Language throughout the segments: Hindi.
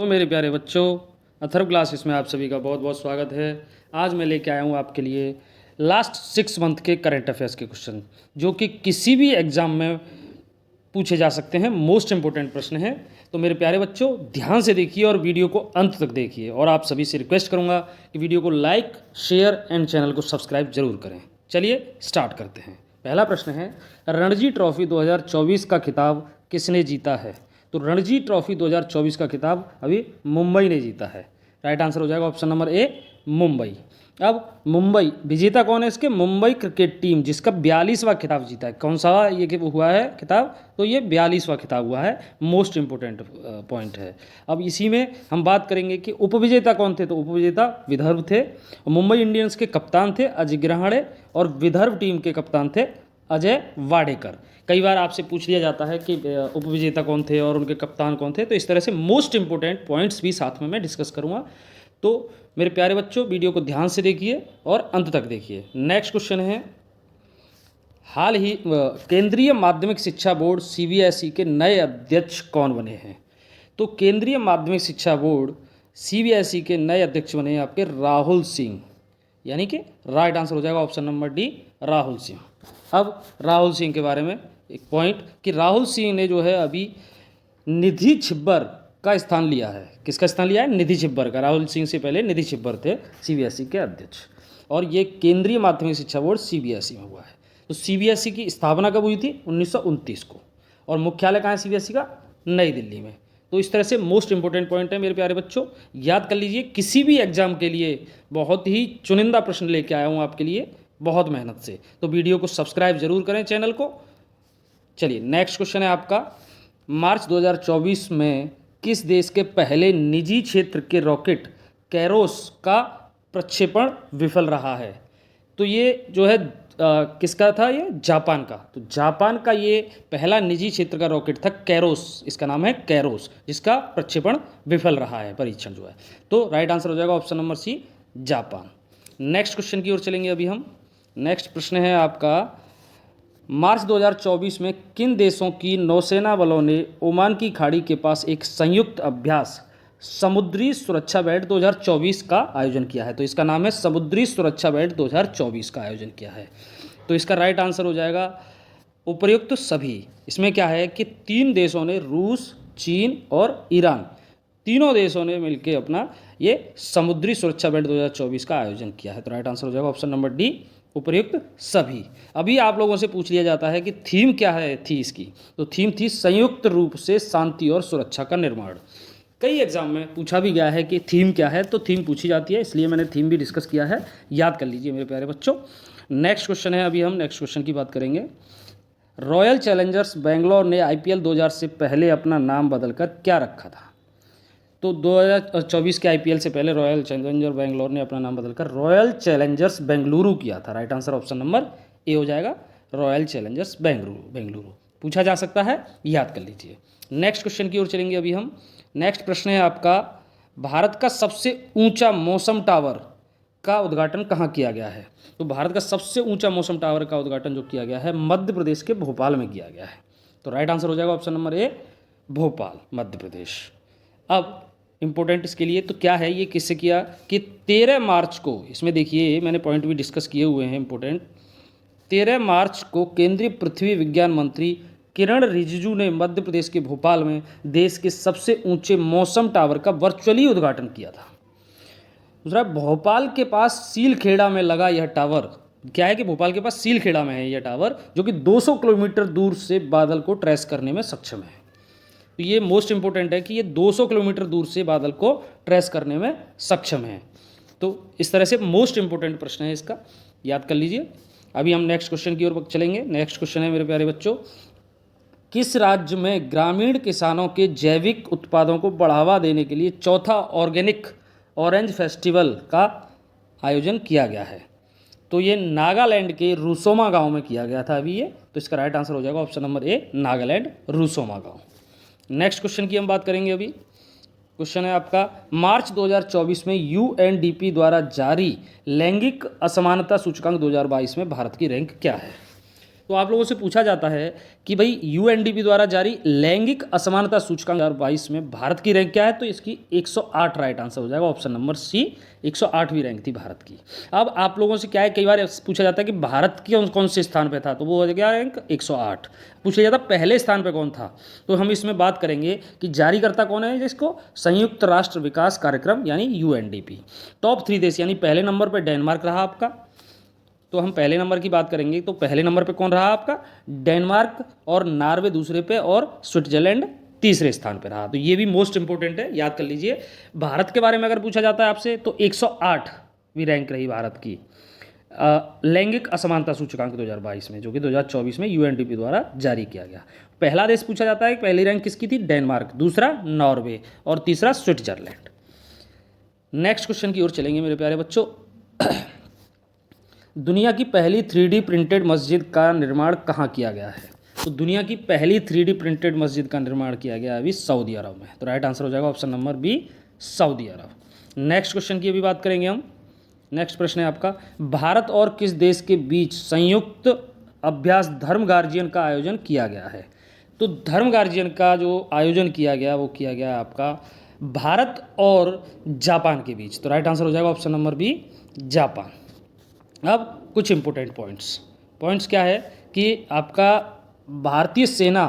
मेरे प्यारे बच्चों, अथर्व क्लासेस में आप सभी का बहुत बहुत स्वागत है। आज मैं लेके आया हूँ आपके लिए लास्ट 6 मंथ के करंट अफेयर्स के क्वेश्चन, जो कि किसी भी एग्ज़ाम में पूछे जा सकते हैं। मोस्ट इंपॉर्टेंट प्रश्न है। तो मेरे प्यारे बच्चों, ध्यान से देखिए और वीडियो को अंत तक देखिए। और आप सभी से रिक्वेस्ट करूँगा कि वीडियो को लाइक, शेयर एंड चैनल को सब्सक्राइब जरूर करें। चलिए स्टार्ट करते हैं। पहला प्रश्न है, रणजी ट्रॉफी 2024 का खिताब किसने जीता है? तो रणजी ट्रॉफी 2024 का खिताब अभी मुंबई ने जीता है। राइट आंसर हो जाएगा ऑप्शन नंबर ए, मुंबई। अब मुंबई विजेता कौन है इसके? मुंबई क्रिकेट टीम, जिसका 42वां खिताब जीता है। कौन सा ये हुआ है खिताब? तो ये 42वां खिताब हुआ है। मोस्ट इंपोर्टेंट पॉइंट है। अब इसी में हम बात करेंगे कि उपविजेता कौन थे। तो उपविजेता विदर्भ थे। मुंबई इंडियंस के कप्तान थे अजिंक्य रहाणे और विदर्भ टीम के कप्तान थे अजय वाडेकर। कई बार आपसे पूछ लिया जाता है कि उपविजेता कौन थे और उनके कप्तान कौन थे। तो इस तरह से मोस्ट इंपोर्टेंट पॉइंट्स भी साथ में मैं डिस्कस करूंगा। तो मेरे प्यारे बच्चों, वीडियो को ध्यान से देखिए और अंत तक देखिए। नेक्स्ट क्वेश्चन है, हाल ही केंद्रीय माध्यमिक शिक्षा बोर्ड सीबीएसई के नए अध्यक्ष कौन बने हैं? तो केंद्रीय माध्यमिक शिक्षा बोर्ड सीबीएसई के नए अध्यक्ष बने हैं आपके राहुल सिंह, यानी कि राइट आंसर हो जाएगा option number D, Rahul Singh. अब राहुल सिंह के बारे में एक पॉइंट कि राहुल सिंह ने जो है अभी निधि छिब्बर का स्थान लिया है। किसका स्थान लिया है? निधि छिब्बर का। राहुल सिंह से पहले निधि छिब्बर थे सीबीएसई के अध्यक्ष, और ये केंद्रीय माध्यमिक शिक्षा बोर्ड सीबीएसई में हुआ है। तो सीबीएसई की स्थापना कब हुई थी? 1929 को। और मुख्यालय कहाँ है सीबीएसई का? नई दिल्ली में। तो इस तरह से मोस्ट इंपोर्टेंट पॉइंट है मेरे प्यारे बच्चों, याद कर लीजिए। किसी भी एग्जाम के लिए बहुत ही चुनिंदा प्रश्न लेके आया हूँ आपके लिए, बहुत मेहनत से। तो वीडियो को सब्सक्राइब जरूर करें चैनल को। चलिए नेक्स्ट क्वेश्चन है आपका, मार्च 2024 में किस देश के पहले निजी क्षेत्र के रॉकेट कैरोस का प्रक्षेपण विफल रहा है? तो ये जो है किसका था? ये जापान का। तो जापान का ये पहला निजी क्षेत्र का रॉकेट था कैरोस, इसका नाम है कैरोस, जिसका प्रक्षेपण विफल रहा है, परीक्षण जो है। तो राइट आंसर हो जाएगा option number C, Japan. Next question की ओर चलेंगे अभी हम। नेक्स्ट प्रश्न है आपका, मार्च 2024 में किन देशों की नौसेना बलों ने ओमान की खाड़ी के पास एक संयुक्त अभ्यास समुद्री सुरक्षा बैंड 2024 का आयोजन किया है? तो इसका नाम है समुद्री सुरक्षा बैंड 2024 का आयोजन किया है। तो इसका राइट आंसर हो जाएगा उपर्युक्त सभी। इसमें क्या है कि 3 देशों ने, रूस, चीन और ईरान, तीनों देशों ने मिलकर अपना ये समुद्री सुरक्षा बैंड 2024 का आयोजन किया है। तो राइट आंसर हो जाएगा ऑप्शन नंबर डी, उपर्युक्त सभी। अभी आप लोगों से पूछ लिया जाता है कि थीम क्या है थी इसकी? तो थीम थी संयुक्त रूप से शांति और सुरक्षा का निर्माण। कई एग्जाम में पूछा भी गया है कि थीम क्या है, तो थीम पूछी जाती है, इसलिए मैंने थीम भी डिस्कस किया है। याद कर लीजिए मेरे प्यारे बच्चों। नेक्स्ट क्वेश्चन है, अभी हम नेक्स्ट क्वेश्चन की बात करेंगे। रॉयल चैलेंजर्स बेंगलोर ने आईपीएल 2000 से पहले अपना नाम बदलकर क्या रखा था? तो 2024 के आईपीएल से पहले रॉयल चैलेंजर बेंगलोर ने अपना नाम बदलकर रॉयल चैलेंजर्स बेंगलुरु किया था। Right answer option number A हो जाएगा, रॉयल चैलेंजर्स बेंगलुरु। पूछा जा सकता है, याद कर लीजिए। नेक्स्ट क्वेश्चन की ओर चलेंगे अभी हम। नेक्स्ट प्रश्न है आपका, भारत का सबसे ऊंचा मौसम टावर का उद्घाटन कहाँ किया गया है? तो भारत का सबसे ऊंचा मौसम टावर का उद्घाटन जो किया गया है, मध्य प्रदेश के भोपाल में किया गया है। तो राइट आंसर हो जाएगा option number A, Bhopal, Madhya Pradesh. अब इम्पोर्टेंट इसके लिए तो क्या है, ये किससे किया कि 13 मार्च को, इसमें देखिए मैंने पॉइंट भी डिस्कस किए हुए हैं इम्पोर्टेंट। 13 मार्च को केंद्रीय पृथ्वी विज्ञान मंत्री किरण रिजिजू ने मध्य प्रदेश के भोपाल में देश के सबसे ऊंचे मौसम टावर का वर्चुअली उद्घाटन किया था। दूसरा, भोपाल के पास सीलखेड़ा में लगा यह टावर, क्या है कि भोपाल के पास सीलखेड़ा में है यह टावर, जो कि 200 किलोमीटर दूर से बादल को ट्रेस करने में सक्षम है। तो ये मोस्ट इंपॉर्टेंट है कि ये 200 किलोमीटर दूर से बादल को ट्रेस करने में सक्षम है। तो इस तरह से मोस्ट इंपॉर्टेंट प्रश्न है इसका, याद कर लीजिए। अभी हम नेक्स्ट क्वेश्चन की ओर चलेंगे। नेक्स्ट क्वेश्चन है मेरे प्यारे बच्चों, किस राज्य में ग्रामीण किसानों के जैविक उत्पादों को बढ़ावा देने के लिए चौथा ऑर्गेनिक ऑरेंज फेस्टिवल का आयोजन किया गया है? तो ये नागालैंड के रूसोमा गांव में किया गया था अभी ये। तो इसका राइट आंसर हो जाएगा option number A, Nagaland, Rusoma गांव। नेक्स्ट क्वेश्चन की हम बात करेंगे अभी। क्वेश्चन है आपका, मार्च 2024 में यूएनडीपी द्वारा जारी लैंगिक असमानता सूचकांक 2022 में भारत की रैंक क्या है? तो आप लोगों से पूछा जाता है कि भाई यूएनडीपी द्वारा जारी लैंगिक असमानता सूचकांक 2022 में भारत की रैंक क्या है, तो इसकी 108 राइट आंसर हो जाएगा, ऑप्शन नंबर सी 108वीं रैंक थी भारत की। अब आप लोगों से क्या है, कई बार पूछा जाता है कि भारत के कौन से स्थान पे था, तो वो हो गया रैंक 108। पूछा जाता पहले स्थान पे कौन था, तो हम इसमें बात करेंगे कि जारीकर्ता कौन है, जिसको संयुक्त राष्ट्र विकास कार्यक्रम यानी यूएनडीपी। टॉप 3 देश यानी पहले नंबर पर डेनमार्क रहा आपका, तो हम पहले नंबर की बात करेंगे तो पहले नंबर पे कौन रहा आपका, डेनमार्क, और नॉर्वे दूसरे पे, और स्विट्जरलैंड तीसरे स्थान पे रहा। तो ये भी मोस्ट इंपोर्टेंट है, याद कर लीजिए। भारत के बारे में अगर पूछा जाता है आपसे तो 108वीं रैंक रही भारत की लैंगिक असमानता सूचकांक 2022 में, जो कि 2024 में यूएनडीपी द्वारा जारी किया गया। पहला देश पूछा जाता है, पहली रैंक किसकी थी, डेनमार्क, दूसरा नॉर्वे, और तीसरा स्विट्जरलैंड। नेक्स्ट क्वेश्चन की ओर चलेंगे मेरे प्यारे बच्चों। दुनिया की पहली 3D प्रिंटेड मस्जिद का निर्माण कहाँ किया गया है, तो दुनिया की पहली 3D प्रिंटेड मस्जिद का निर्माण किया गया है अभी सऊदी अरब में, तो राइट आंसर हो जाएगा ऑप्शन नंबर बी सऊदी अरब। नेक्स्ट क्वेश्चन की अभी बात करेंगे हम। नेक्स्ट प्रश्न है आपका, भारत और किस देश के बीच संयुक्त अभ्यास धर्म गार्जियन का आयोजन किया गया है, तो धर्म गार्जियन का जो आयोजन किया गया वो किया गया आपका भारत और जापान के बीच, तो राइट आंसर हो जाएगा ऑप्शन नंबर बी जापान। अब कुछ इंपॉर्टेंट पॉइंट्स क्या है कि आपका भारतीय सेना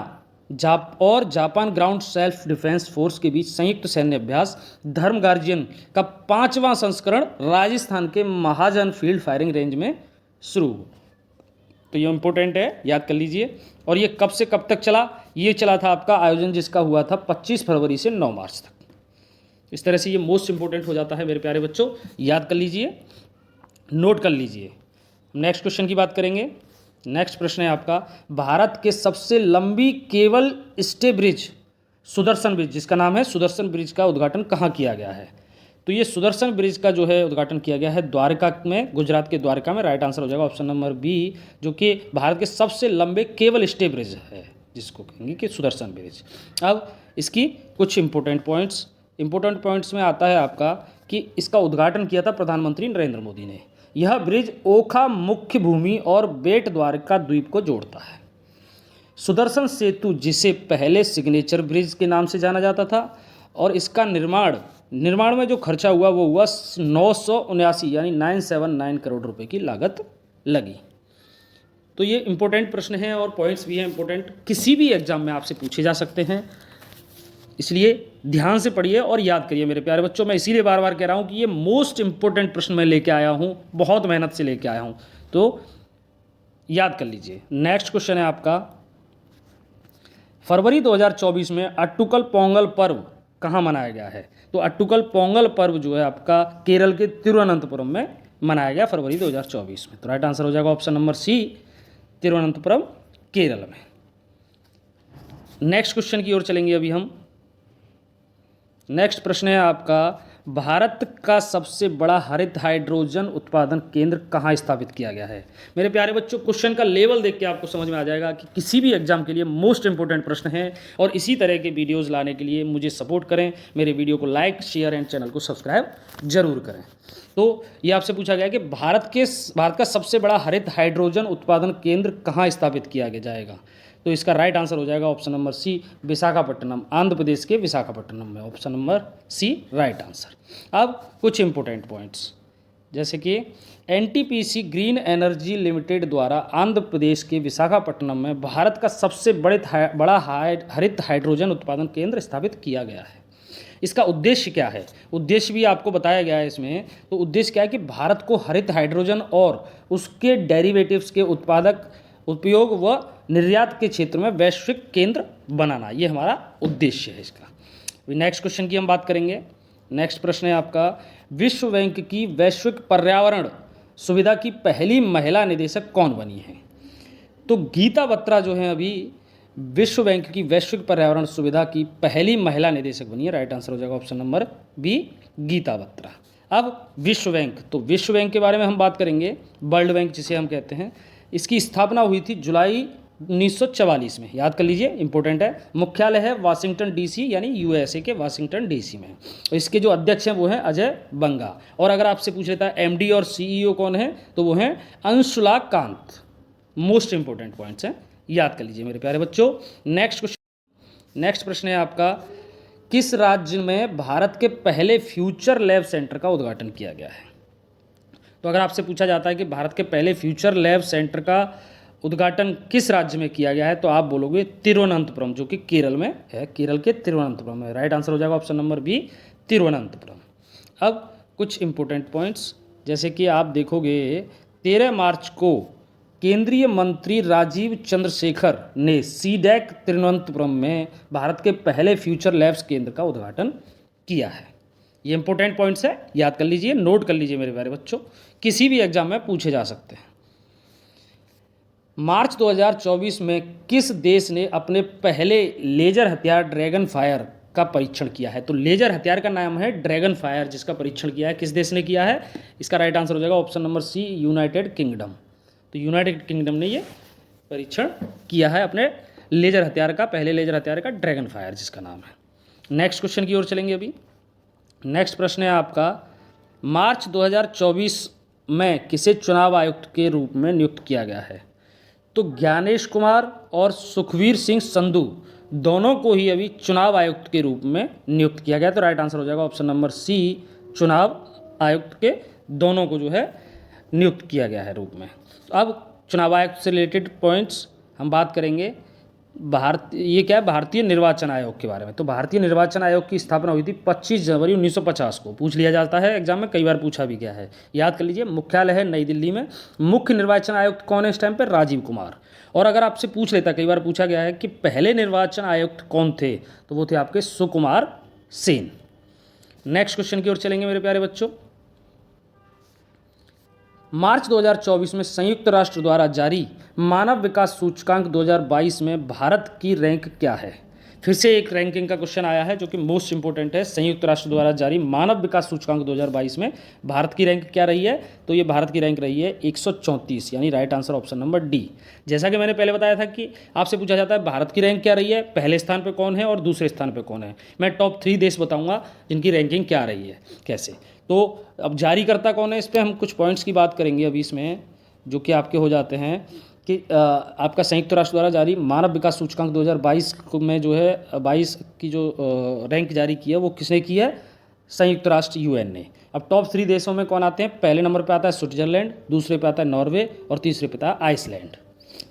और Japan ground self defence force के बीच संयुक्त सैन्य अभ्यास धर्म गार्जियन का 5वां संस्करण राजस्थान के महाजन फील्ड फायरिंग रेंज में शुरू, तो ये इंपॉर्टेंट है, याद कर लीजिए। और ये कब से कब तक चला, ये चला था आपका आयोजन जिसका हुआ था 25 फरवरी से 9 मार्च तक। इस तरह से ये मोस्ट इंपॉर्टेंट हो जाता है मेरे प्यारे बच्चों, याद कर लीजिए, नोट कर लीजिए। नेक्स्ट क्वेश्चन की बात करेंगे। नेक्स्ट प्रश्न है आपका, भारत के सबसे लंबी cable stay bridge Sudarshan bridge, जिसका नाम है सुदर्शन ब्रिज, का उद्घाटन कहाँ किया गया है, तो ये सुदर्शन ब्रिज का जो है उद्घाटन किया गया है द्वारका में, गुजरात के द्वारका में, राइट आंसर हो जाएगा ऑप्शन नंबर बी, जो कि भारत के सबसे लंबे केबल स्टे ब्रिज है, जिसको कहेंगे कि सुदर्शन ब्रिज। अब इसकी कुछ इंपॉर्टेंट पॉइंट्स में आता है आपका कि इसका उद्घाटन किया था प्रधानमंत्री नरेंद्र मोदी ने। यह ब्रिज ओखा मुख्य भूमि और बेट द्वारका द्वीप को जोड़ता है। सुदर्शन सेतु, जिसे पहले सिग्नेचर ब्रिज के नाम से जाना जाता था, और इसका निर्माण में जो खर्चा हुआ वो हुआ 979 यानी 979 करोड़ रुपए की लागत लगी। तो ये इंपॉर्टेंट प्रश्न हैं और पॉइंट्स भी हैं इंपॉर्टेंट, किसी भी एग्जाम में आपसे पूछे जा सकते हैं, इसलिए ध्यान से पढ़िए और याद करिए मेरे प्यारे बच्चों। मैं इसीलिए बार बार कह रहा हूँ कि ये मोस्ट इंपॉर्टेंट प्रश्न मैं लेके आया हूँ, बहुत मेहनत से लेके आया हूँ, तो याद कर लीजिए। नेक्स्ट क्वेश्चन है आपका, फरवरी 2024 में अट्टुकल पोंगल पर्व कहाँ मनाया गया है, तो अट्टुकल पोंगल पर्व जो है आपका केरल के तिरुवनंतपुरम में मनाया गया फरवरी 2024 में, तो राइट आंसर हो जाएगा option number C Thiruvananthapuram Kerala में। नेक्स्ट क्वेश्चन की ओर चलेंगे अभी हम। नेक्स्ट प्रश्न है आपका, भारत का सबसे बड़ा हरित हाइड्रोजन उत्पादन केंद्र कहाँ स्थापित किया गया है। मेरे प्यारे बच्चों, क्वेश्चन का लेवल देख के आपको समझ में आ जाएगा कि किसी भी एग्जाम के लिए मोस्ट इंपॉर्टेंट प्रश्न है, और इसी तरह के वीडियोस लाने के लिए मुझे सपोर्ट करें, मेरे वीडियो को लाइक शेयर एंड चैनल को सब्सक्राइब जरूर करें। तो ये आपसे पूछा गया कि भारत का सबसे बड़ा हरित हाइड्रोजन उत्पादन केंद्र कहाँ स्थापित किया जाएगा, तो इसका राइट आंसर हो जाएगा option number C Visakhapatnam, Andhra Pradesh के विशाखापट्टनम में, option number C right answer. अब कुछ इंपॉर्टेंट पॉइंट्स, जैसे कि एनटीपीसी ग्रीन एनर्जी लिमिटेड द्वारा आंध्र प्रदेश के विशाखापट्टनम में भारत का सबसे बड़ा हरित हाइड्रोजन उत्पादन केंद्र स्थापित किया गया है। इसका उद्देश्य क्या है, उद्देश्य भी आपको बताया गया है इसमें। तो उद्देश्य क्या है कि भारत को हरित हाइड्रोजन और उसके डेरिवेटिव्स के उपयोग व निर्यात के क्षेत्र में वैश्विक केंद्र बनाना, ये हमारा उद्देश्य है इसका। नेक्स्ट क्वेश्चन की हम बात करेंगे। नेक्स्ट प्रश्न है आपका, विश्व बैंक की वैश्विक पर्यावरण सुविधा की पहली महिला निदेशक कौन बनी है, तो गीता बत्रा जो है अभी विश्व बैंक की वैश्विक पर्यावरण सुविधा की पहली महिला निदेशक बनी है, राइट आंसर हो जाएगा option number B Gita Batra. अब विश्व बैंक, तो विश्व बैंक के बारे में हम बात करेंगे, वर्ल्ड बैंक जिसे हम कहते हैं। इसकी स्थापना हुई थी जुलाई 1944 में, याद कर लीजिए, इंपॉर्टेंट है। मुख्यालय है वाशिंगटन डीसी यानी यूएसए के वाशिंगटन डीसी में। इसके जो अध्यक्ष हैं वो हैं अजय बंगा। और अगर आपसे पूछ लेता है एमडी और सीईओ कौन है, तो वो हैं Anshula Kant. Most important points हैं, याद कर लीजिए मेरे प्यारे बच्चों। नेक्स्ट प्रश्न है आपका, किस राज्य में भारत के पहले फ्यूचर लैब सेंटर का उद्घाटन किया गया है? तो अगर आपसे पूछा जाता है कि भारत के पहले फ्यूचर लैब सेंटर का उद्घाटन किस राज्य में किया गया है, तो आप बोलोगे तिरुवनंतपुरम, जो कि केरल में है, केरल के तिरुवनंतपुरम में। राइट आंसर हो जाएगा ऑप्शन नंबर बी, तिरुवनंतपुरम। अब कुछ इंपॉर्टेंट पॉइंट्स, जैसे कि आप देखोगे 13 मार्च को केंद्रीय मंत्री राजीव चंद्रशेखर ने सीडैक तिरुवनंतपुरम में भारत के पहले फ्यूचर लैब्स केंद्र का उद्घाटन किया है। ये इंपॉर्टेंट पॉइंट्स है, याद कर लीजिए, नोट कर लीजिए मेरे प्यारे बच्चों, किसी भी एग्जाम में पूछे जा सकते हैं। मार्च 2024 में किस देश ने अपने पहले लेजर हथियार ड्रैगन फायर का परीक्षण किया है? तो लेजर हथियार का नाम है ड्रैगन फायर, जिसका परीक्षण किया है किस देश ने किया है? इसका राइट आंसर हो जाएगा option number C, United Kingdom. तो यूनाइटेड किंगडम ने ये परीक्षण किया है अपने लेजर हथियार का, पहले लेजर हथियार का, ड्रैगन फायर जिसका नाम है। नेक्स्ट क्वेश्चन की ओर चलेंगे अभी। नेक्स्ट प्रश्न है आपका, मार्च 2024 में किसे चुनाव आयुक्त के रूप में नियुक्त किया गया है? तो ज्ञानेश कुमार और सुखवीर सिंह संधू दोनों को ही अभी चुनाव आयुक्त के रूप में नियुक्त किया गया। तो राइट आंसर हो जाएगा ऑप्शन नंबर सी, चुनाव आयुक्त के दोनों को जो है नियुक्त किया गया है रूप में। तो अब चुनाव आयुक्त से रिलेटेड पॉइंट्स हम बात करेंगे। ये क्या है, भारतीय निर्वाचन आयोग के बारे में। तो भारतीय निर्वाचन आयोग की स्थापना हुई थी 25 जनवरी 1950 को। पूछ लिया जाता है एग्जाम में, कई बार पूछा भी गया है, याद कर लीजिए। मुख्यालय है नई दिल्ली में। मुख्य निर्वाचन आयुक्त कौन है इस टाइम पर? राजीव कुमार। और अगर आपसे पूछ लेता, कई बार पूछा गया है कि पहले निर्वाचन आयुक्त कौन थे, तो वो थे आपके सुकुमार सेन। नेक्स्ट क्वेश्चन की ओर चलेंगे मेरे प्यारे बच्चों। मार्च 2024 में संयुक्त राष्ट्र द्वारा जारी मानव विकास सूचकांक 2022 में भारत की रैंक क्या है? फिर से एक रैंकिंग का क्वेश्चन आया है जो कि मोस्ट इंपोर्टेंट है। संयुक्त राष्ट्र द्वारा जारी मानव विकास सूचकांक 2022 में भारत की रैंक क्या रही है? तो ये भारत की रैंक रही है 134, यानी right answer option number D. जैसा कि मैंने पहले बताया था कि आपसे पूछा जाता है भारत की रैंक क्या रही है, पहले स्थान पर कौन है और दूसरे स्थान पर कौन है। मैं टॉप 3 देश बताऊँगा जिनकी रैंकिंग क्या रही है, कैसे। तो अब जारीकर्ता कौन है, इस पर हम कुछ पॉइंट्स की बात करेंगे अभी इसमें, जो कि आपके हो जाते हैं कि आपका संयुक्त राष्ट्र द्वारा जारी मानव विकास सूचकांक 2022 में जो है 22 की जो रैंक जारी की है वो किसने की है? संयुक्त राष्ट्र, यूएन ने। अब टॉप 3 देशों में कौन आते हैं? पहले नंबर पे आता है स्विट्जरलैंड, दूसरे पे आता है नॉर्वे और तीसरे पे आता है आइसलैंड।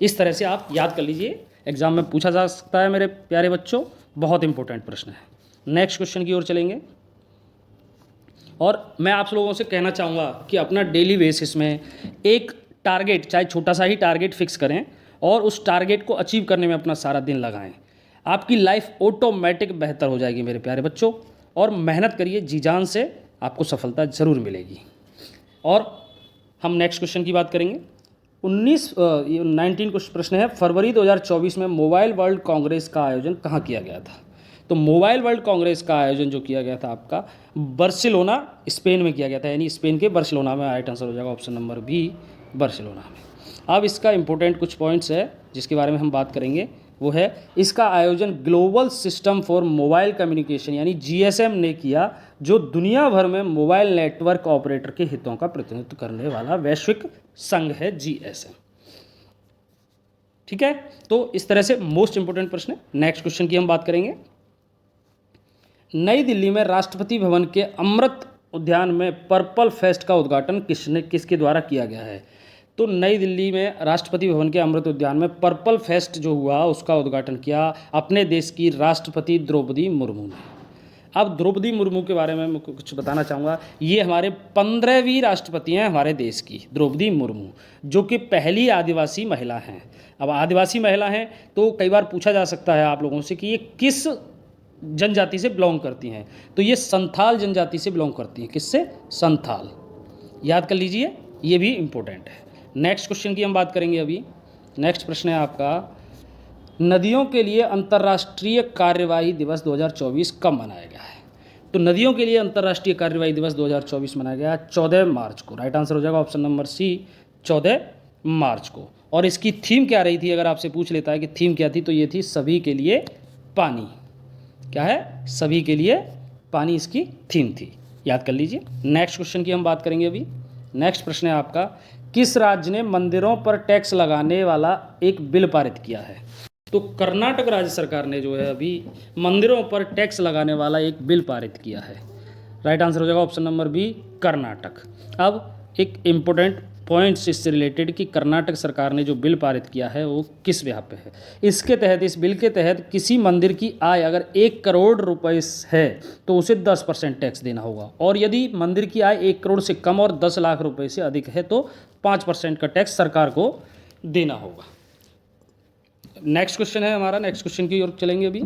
इस तरह से आप याद कर लीजिए, एग्जाम में पूछा जा सकता है मेरे प्यारे बच्चों, बहुत इंपॉर्टेंट प्रश्न है। नेक्स्ट क्वेश्चन की ओर चलेंगे। और मैं आप लोगों से कहना चाहूँगा कि अपना डेली बेसिस में एक टारगेट, चाहे छोटा सा ही टारगेट फिक्स करें और उस टारगेट को अचीव करने में अपना सारा दिन लगाएं। आपकी लाइफ ऑटोमेटिक बेहतर हो जाएगी मेरे प्यारे बच्चों। और मेहनत करिए जी जान से, आपको सफलता ज़रूर मिलेगी। और हम नेक्स्ट क्वेश्चन की बात करेंगे। 19 कुछ प्रश्न है। फरवरी 2024 में मोबाइल वर्ल्ड कांग्रेस का आयोजन कहाँ किया गया था? तो मोबाइल वर्ल्ड कांग्रेस का आयोजन जो किया गया था आपका बार्सिलोना, स्पेन में किया गया था, यानी स्पेन के बार्सिलोना में। राइट आंसर हो जाएगा ऑप्शन नंबर बी, बार्सिलोना में। अब इसका इंपॉर्टेंट कुछ पॉइंट्स है जिसके बारे में हम बात करेंगे, वो है इसका आयोजन global system for mobile communication यानी जीएसएम ने किया, जो दुनिया भर में मोबाइल नेटवर्क ऑपरेटर के हितों का प्रतिनिधित्व करने वाला वैश्विक संघ है जीएसएम। ठीक है, तो इस तरह से मोस्ट इंपोर्टेंट प्रश्न है। नेक्स्ट क्वेश्चन की हम बात करेंगे। नई दिल्ली में राष्ट्रपति भवन के अमृत उद्यान में पर्पल फेस्ट का उद्घाटन किसके द्वारा किया गया है? तो नई दिल्ली में राष्ट्रपति भवन के अमृत उद्यान में पर्पल फेस्ट जो हुआ उसका उद्घाटन किया अपने देश की राष्ट्रपति द्रौपदी मुर्मू ने। अब द्रौपदी मुर्मू के बारे में मैं कुछ बताना चाहूँगा। ये हमारे 15वीं राष्ट्रपति हैं हमारे देश की, द्रौपदी मुर्मू, जो कि पहली आदिवासी महिला हैं। अब आदिवासी महिला हैं तो कई बार पूछा जा सकता है आप लोगों से कि ये किस जनजाति से बिलोंग करती हैं? तो ये संथाल जनजाति से बिलोंग करती हैं। किससे? संथाल। याद कर लीजिए, ये भी इम्पोर्टेंट है। नेक्स्ट क्वेश्चन की हम बात करेंगे अभी। नेक्स्ट प्रश्न है आपका, नदियों के लिए अंतर्राष्ट्रीय कार्यवाही दिवस 2024 कब मनाया गया है? तो नदियों के लिए अंतर्राष्ट्रीय कार्यवाही दिवस 2024 मनाया गया 14 मार्च को। राइट आंसर हो जाएगा ऑप्शन नंबर सी, 14 मार्च को। और इसकी थीम क्या रही थी? अगर आपसे पूछ लेता है कि थीम क्या थी, तो ये थी सभी के लिए पानी। क्या है? सभी के लिए पानी इसकी थीम थी, याद कर लीजिए। नेक्स्ट क्वेश्चन की हम बात करेंगे अभी। नेक्स्ट प्रश्न है आपका, किस राज्य ने मंदिरों पर टैक्स लगाने वाला एक बिल पारित किया है? तो कर्नाटक राज्य सरकार ने जो है अभी मंदिरों पर टैक्स लगाने वाला एक बिल पारित किया है। राइट आंसर हो जाएगा ऑप्शन नंबर बी, कर्नाटक। अब एक इम्पोर्टेंट पॉइंट्स इससे रिलेटेड कि कर्नाटक सरकार ने जो बिल पारित किया है वो किस व्याप पे है। इसके तहत, इस बिल के तहत किसी मंदिर की आय अगर 1 करोड़ रुपए है तो उसे 10% टैक्स देना होगा, और यदि मंदिर की आय 1 करोड़ से कम और 10 लाख रुपए से अधिक है तो 5% का टैक्स सरकार को देना होगा। नेक्स्ट क्वेश्चन है हमारा, नेक्स्ट क्वेश्चन की ओर चलेंगे अभी।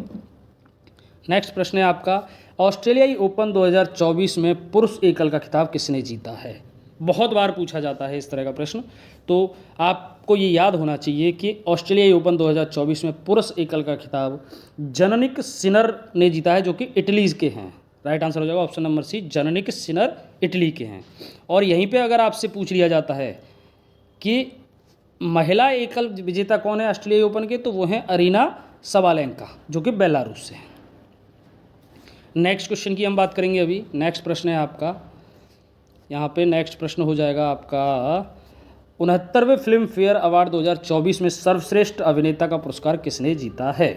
नेक्स्ट प्रश्न है आपका, ऑस्ट्रेलियाई ओपन 2024 में पुरुष एकल का खिताब किसने जीता है? बहुत बार पूछा जाता है इस तरह का प्रश्न, तो आपको ये याद होना चाहिए कि ऑस्ट्रेलियाई ओपन 2024 में पुरुष एकल का खिताब जनिक सिनर ने जीता है, जो कि इटली के हैं। राइट आंसर हो जाएगा ऑप्शन नंबर सी, जनिक सिनर इटली के हैं। और यहीं पे अगर आपसे पूछ लिया जाता है कि महिला एकल विजेता कौन है ऑस्ट्रेलियाई ओपन के, तो वो हैं अरीना सबालेंका, जो कि बेलारूस से हैं। नेक्स्ट क्वेश्चन की हम बात करेंगे अभी। नेक्स्ट प्रश्न है आपका, यहाँ पे नेक्स्ट प्रश्न हो जाएगा आपका, 69वें फिल्म फेयर अवार्ड 2024 में सर्वश्रेष्ठ अभिनेता का पुरस्कार किसने जीता है?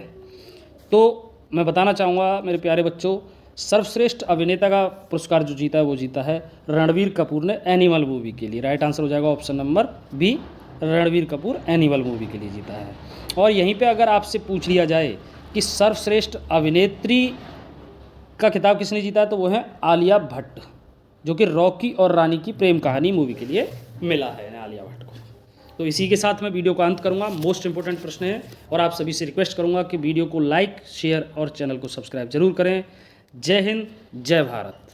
तो मैं बताना चाहूँगा मेरे प्यारे बच्चों, सर्वश्रेष्ठ अभिनेता का पुरस्कार जो जीता है वो जीता है रणबीर कपूर ने एनिमल मूवी के लिए। राइट आंसर हो जाएगा option number B, Ranbir Kapoor Animal movie के लिए जीता है। और यहीं पे अगर आपसे पूछ लिया जाए कि सर्वश्रेष्ठ अभिनेत्री का खिताब किसने जीता है, तो वो है आलिया भट्ट, जो कि रॉकी और रानी की प्रेम कहानी मूवी के लिए मिला है आलिया भट्ट को। तो इसी के साथ मैं वीडियो को अंत करूंगा। मोस्ट इंपॉर्टेंट प्रश्न है, और आप सभी से रिक्वेस्ट करूंगा कि वीडियो को लाइक, शेयर और चैनल को सब्सक्राइब जरूर करें। जय हिंद, जय भारत।